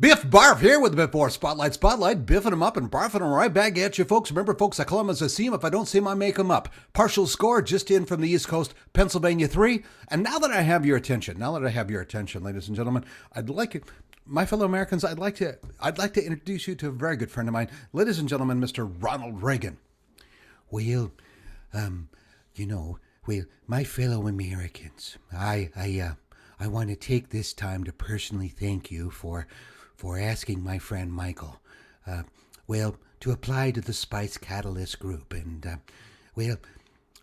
Biff Barf here with the Biff Barf Spotlight, biffing them up and barfing them right back at you, folks. Remember, folks, I call them as I see them. If I don't see them, I make them up. Partial score just in from the East Coast, Pennsylvania 3. And now that I have your attention, ladies and gentlemen, I'd like my fellow Americans, I'd like to introduce you to a very good friend of mine, ladies and gentlemen, Mr. Ronald Reagan. Well, my fellow Americans, I want to take this time to personally thank you for asking my friend Michael, to apply to the Spice Catalyst group. And,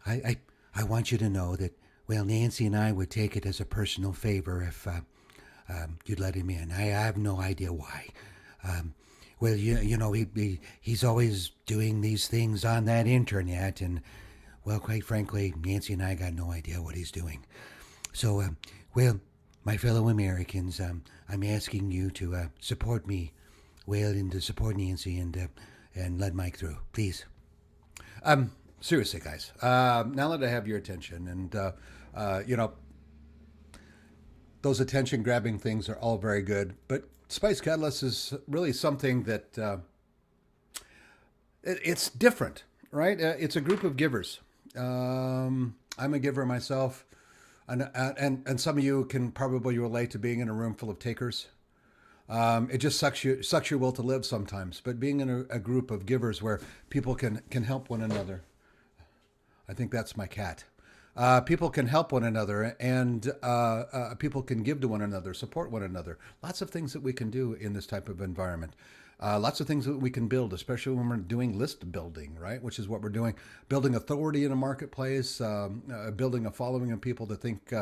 I want you to know that, Nancy and I would take it as a personal favor if you'd let him in. I have no idea why. He's always doing these things on that internet, and, quite frankly, Nancy and I got no idea what he's doing. So, my fellow Americans, I'm asking you to support me, and to support Nancy and let Mike through, please. Seriously, guys. Now that I have your attention, and those attention-grabbing things are all very good, but Spice Catalyst is really something that it's different, right? It's a group of givers. I'm a giver myself. And some of you can probably relate to being in a room full of takers. It just sucks your will to live sometimes. But being in a group of givers where people can help one another, I think that's my cat. People can help one another, and people can give to one another, support one another. Lots of things that we can do in this type of environment. Lots of things that we can build, especially when we're doing list building, right? Which is what we're doing. Building authority in a marketplace, building a following of people that think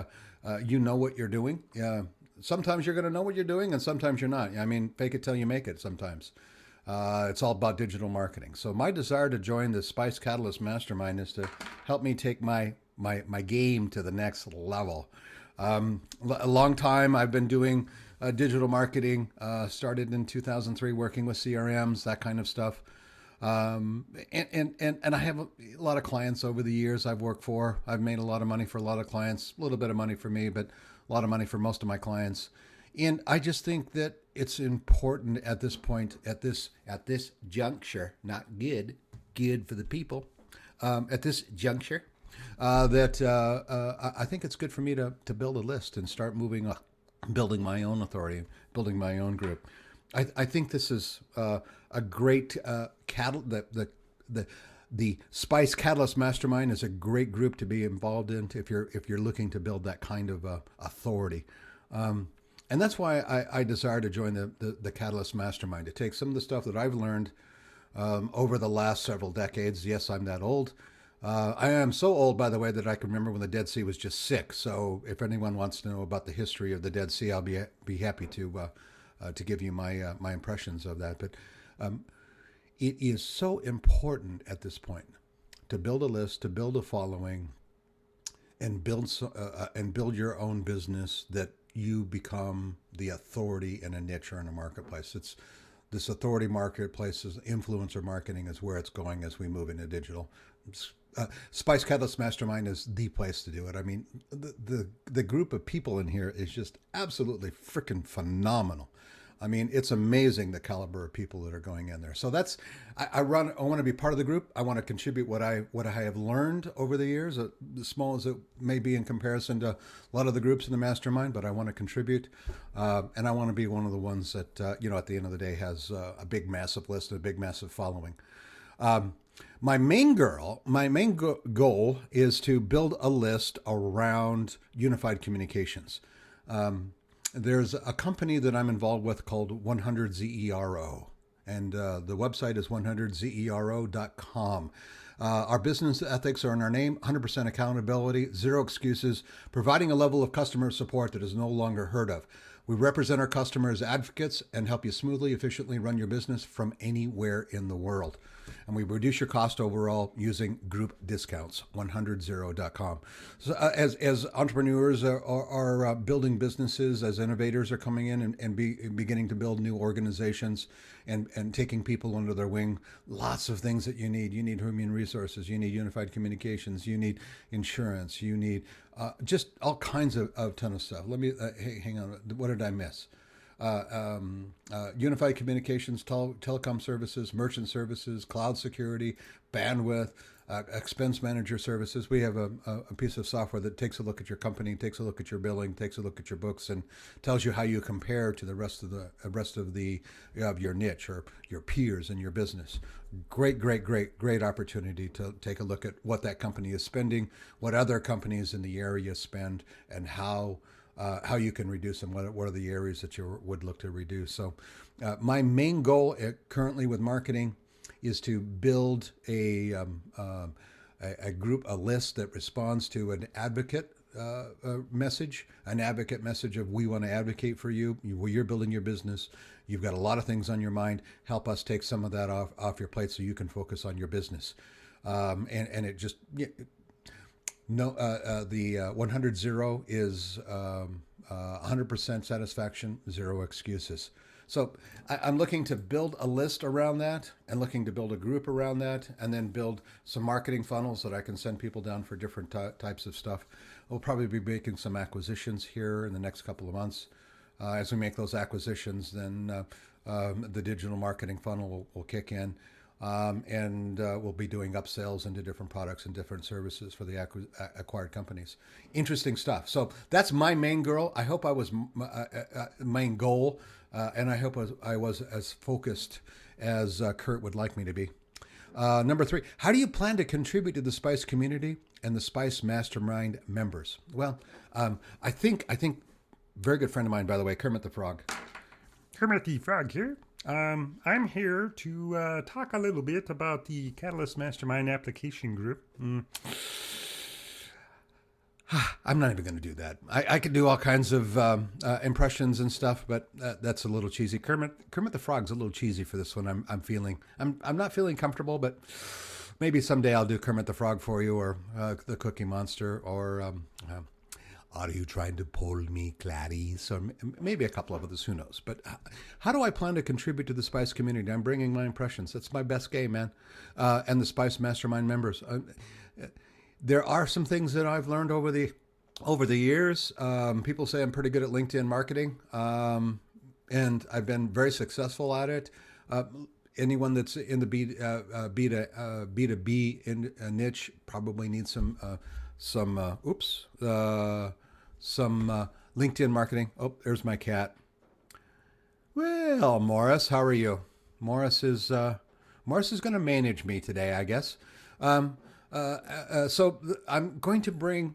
you know what you're doing. Sometimes you're going to know what you're doing, and sometimes you're not. I mean, fake it till you make it sometimes. It's all about digital marketing. So my desire to join the Spice Catalyst Mastermind is to help me take my game to the next level. A long time I've been doing digital marketing, started in 2003 working with CRMs, that kind of stuff. And I have a lot of clients over the years I've worked for. I've made a lot of money for a lot of clients, a little bit of money for me, but a lot of money for most of my clients. And I just think that it's important at this point, at this juncture, not good for the people, at this juncture, that I think it's good for me to build a list and start moving up, building my own authority, building my own group. I think this is a great the Spice Catalyst Mastermind is a great group to be involved in if you're looking to build that kind of authority. And that's why I desire to join the Catalyst Mastermind. It takes some of the stuff that I've learned over the last several decades. Yes, I'm that old. I am so old, by the way, that I can remember when the Dead Sea was just sick. So if anyone wants to know about the history of the Dead Sea, I'll be happy to give you my impressions of that. But it is so important at this point to build a list, to build a following, and build your own business that you become the authority in a niche or in a marketplace. It's this authority marketplace, influencer marketing is where it's going as we move into digital. Spice Catalyst Mastermind is the place to do it. I mean, the group of people in here is just absolutely freaking phenomenal. I mean, it's amazing the caliber of people that are going in there. So that's I want to be part of the group. I want to contribute what I have learned over the years, as small as it may be in comparison to a lot of the groups in the mastermind. But I want to contribute, and I want to be one of the ones that at the end of the day has a big, massive list and a big, massive following. My main goal is to build a list around unified communications. There's a company that I'm involved with called 100ZERO, and the website is 100zero.com. Our business ethics are in our name: 100% accountability, zero excuses, providing a level of customer support that is no longer heard of. We represent our customers as advocates and help you smoothly, efficiently run your business from anywhere in the world. And we reduce your cost overall using group discounts, 100zero.com. So as entrepreneurs are building businesses, as innovators are coming in and beginning to build new organizations and taking people under their wing, lots of things that you need. You need human resources. You need unified communications. You need insurance. You need just all kinds of ton of stuff. Let me, hey, hang on. What did I miss? unified communications, telecom services, merchant services, cloud security, bandwidth, expense manager services. We have a piece of software that takes a look at your company, takes a look at your billing, takes a look at your books, and tells you how you compare to the rest of your niche or your peers in your business. Great opportunity to take a look at what that company is spending, what other companies in the area spend, and how you can reduce them. What are the areas that you would look to reduce? So, my main goal currently with marketing is to build a group, a list that responds to an advocate message, of we want to advocate for you. You're building your business. You've got a lot of things on your mind. Help us take some of that off your plate so you can focus on your business. And it just the 100-0 is 100% satisfaction, 0 excuses. So I'm looking to build a list around that and looking to build a group around that and then build some marketing funnels that I can send people down for different types of stuff. We'll probably be making some acquisitions here in the next couple of months. As we make those acquisitions, then the digital marketing funnel will kick in. And we'll be doing upsells into different products and different services for the acquired companies. Interesting stuff. So that's my main goal. I hope I was main goal, and I hope I was as focused as Kurt would like me to be. Number 3, how do you plan to contribute to the Spice community and the Spice Mastermind members? Well, I think very good friend of mine, by the way, Kermit the Frog. Kermit the Frog here. I'm here to talk a little bit about the Catalyst Mastermind application group. I'm not even going to do that. I could do all kinds of impressions and stuff, but that's a little cheesy. Kermit the Frog's a little cheesy for this one. I'm not feeling comfortable, but maybe someday I'll do Kermit the Frog for you, or the Cookie Monster, or are you trying to pull me, Clarice? Or maybe a couple of others, who knows. But how do I plan to contribute to the Spice community? I'm bringing my impressions. That's my best game, man. And the Spice Mastermind members. There are some things that I've learned over the years. People say I'm pretty good at LinkedIn marketing, and I've been very successful at it. Anyone that's in the B2B in a niche probably needs some LinkedIn marketing. Oh, there's my cat. Well, Morris, how are you? Morris is going to manage me today, I guess. So I'm going to bring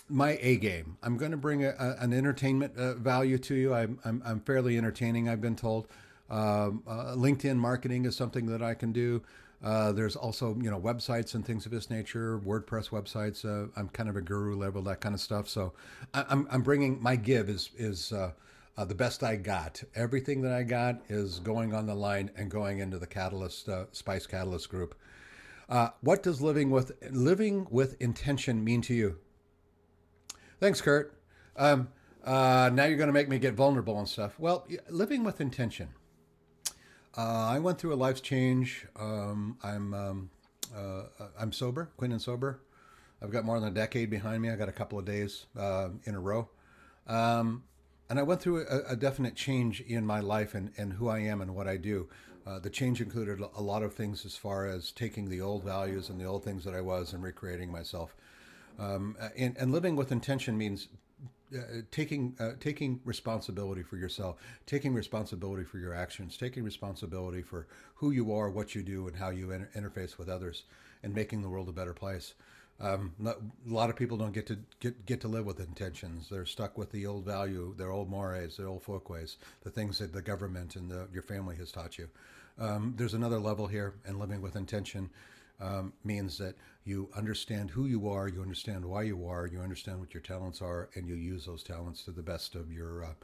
my A game. I'm going to bring an entertainment value to you. I'm fairly entertaining, I've been told. LinkedIn marketing is something that I can do. There's also, websites and things of this nature, WordPress websites. I'm kind of a guru level, that kind of stuff. So I'm bringing my give is the best I got. Everything that I got is going on the line and going into the Catalyst, Spice Catalyst group. What does living with intention mean to you? Thanks, Kurt. Now you're going to make me get vulnerable and stuff. Well, living with intention. I went through a life change. I'm sober, clean and sober. I've got more than a decade behind me. I got a couple of days in a row. And I went through a definite change in my life and who I am and what I do. The change included a lot of things as far as taking the old values and the old things that I was and recreating myself. And living with intention means taking responsibility for yourself, taking responsibility for your actions, taking responsibility for who you are, what you do, and how you interface with others, and making the world a better place. A lot of people don't get to live with intentions. They're stuck with the old value, their old mores, their old folkways, the things that the government and your family has taught you. There's another level here, and living with intention means that you understand who you are, you understand why you are, you understand what your talents are, and you use those talents to the best of your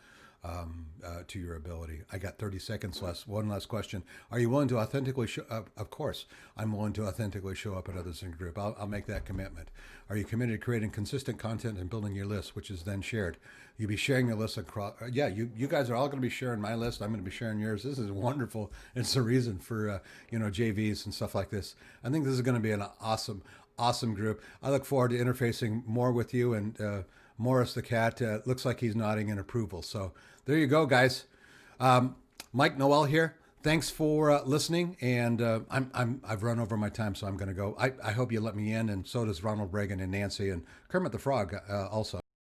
to your ability. I got 30 seconds left. One last question. Are you willing to authentically show up? Of course, I'm willing to authentically show up at others in the group. I'll make that commitment. Are you committed to creating consistent content and building your list, which is then shared? You'll be sharing your list across. Yeah, you guys are all going to be sharing my list. I'm going to be sharing yours. This is wonderful. It's the reason for JVs and stuff like this. I think this is going to be an awesome group. I look forward to interfacing more with you. And Morris the cat looks like he's nodding in approval. So there you go, guys. Mike Noel here. Thanks for listening, and I've run over my time, so I'm going to go. I hope you let me in, and so does Ronald Reagan and Nancy and Kermit the Frog also.